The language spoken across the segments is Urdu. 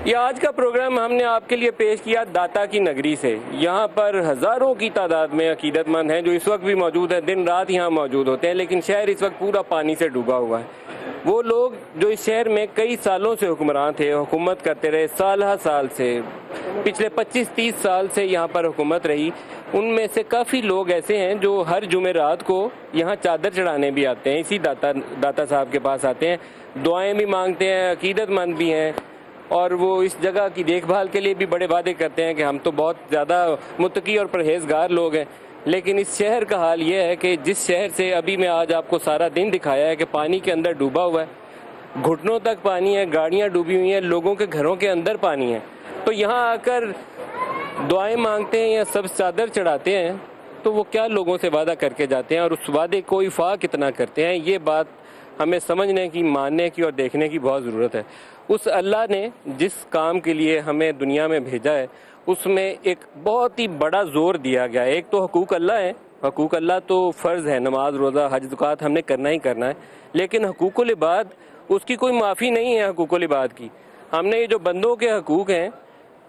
یہ آج کا پروگرام ہم نے آپ کے لیے پیش کیا داتا کی نگری سے۔ یہاں پر ہزاروں کی تعداد میں عقیدت مند ہیں جو اس وقت بھی موجود ہیں، دن رات یہاں موجود ہوتے ہیں، لیکن شہر اس وقت پورا پانی سے ڈوبا ہوا ہے۔ وہ لوگ جو اس شہر میں کئی سالوں سے حکمران تھے، حکومت کرتے رہے، سالہ سال سے، پچھلے 25-30 سال سے یہاں پر حکومت رہی، ان میں سے کافی لوگ ایسے ہیں جو ہر جمعرات کو یہاں چادر چڑھانے بھی آتے ہیں، اسی داتا صاحب کے پاس آتے ہیں، دعائیں بھی مانگتے ہیں، عقیدت مند بھی ہیں، اور وہ اس جگہ کی دیکھ بھال کے لیے بھی بڑے وعدے کرتے ہیں کہ ہم تو بہت زیادہ متقی اور پرہیزگار لوگ ہیں۔ لیکن اس شہر کا حال یہ ہے کہ جس شہر سے ابھی میں آج آپ کو سارا دن دکھایا ہے کہ پانی کے اندر ڈوبا ہوا ہے، گھٹنوں تک پانی ہے، گاڑیاں ڈوبی ہوئی ہیں، لوگوں کے گھروں کے اندر پانی ہے، تو یہاں آ کر دعائیں مانگتے ہیں یا سب چادر چڑھاتے ہیں تو وہ کیا لوگوں سے وعدہ کر کے جاتے ہیں اور اس وعدے کو ایفا کتنا کرتے ہیں، یہ بات ہمیں سمجھنے کی، ماننے کی اور دیکھنے کی بہت ضرورت ہے۔ اس اللہ نے جس کام کے لیے ہمیں دنیا میں بھیجا ہے اس میں ایک بہت ہی بڑا زور دیا گیا ہے۔ ایک تو حقوق اللہ ہے، حقوق اللہ تو فرض ہے، نماز روزہ حج زکوٰۃ ہم نے کرنا ہی کرنا ہے، لیکن حقوق العباد اس کی کوئی معافی نہیں ہے۔ حقوق العباد کی ہم نے یہ جو بندوں کے حقوق ہیں،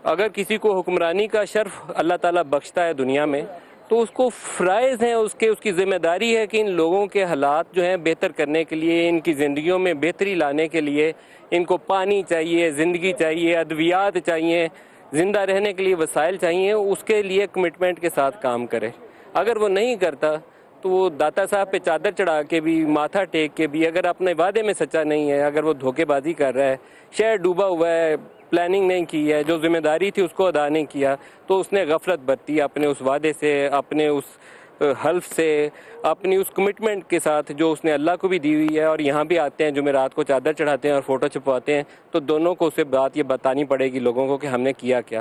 اگر کسی کو حکمرانی کا شرف اللہ تعالیٰ بخشتا ہے دنیا میں تو اس کو فرائض ہیں، اس کی ذمہ داری ہے کہ ان لوگوں کے حالات جو ہیں بہتر کرنے کے لیے، ان کی زندگیوں میں بہتری لانے کے لیے ان کو پانی چاہیے، زندگی چاہیے، ادویات چاہیے، زندہ رہنے کے لیے وسائل چاہیے، اس کے لیے کمٹمنٹ کے ساتھ کام کرے۔ اگر وہ نہیں کرتا تو وہ داتا صاحب پہ چادر چڑھا کے بھی، ماتھا ٹیک کے بھی، اگر اپنے وعدے میں سچا نہیں ہے، اگر وہ دھوکے بازی کر رہا ہے، شہر ڈوبا ہوا ہے، پلاننگ نہیں کی ہے، جو ذمہ داری تھی اس کو ادا نہیں کیا، تو اس نے غفلت برتی اپنے اس وعدے سے، اپنے اس حلف سے، اپنی اس کمٹمنٹ کے ساتھ جو اس نے اللہ کو بھی دی ہوئی ہے۔ اور یہاں بھی آتے ہیں جمعرات کو چادر چڑھاتے ہیں اور فوٹو چھپواتے ہیں، تو دونوں کو اسے بات یہ بتانی پڑے گی لوگوں کو کہ ہم نے کیا کیا۔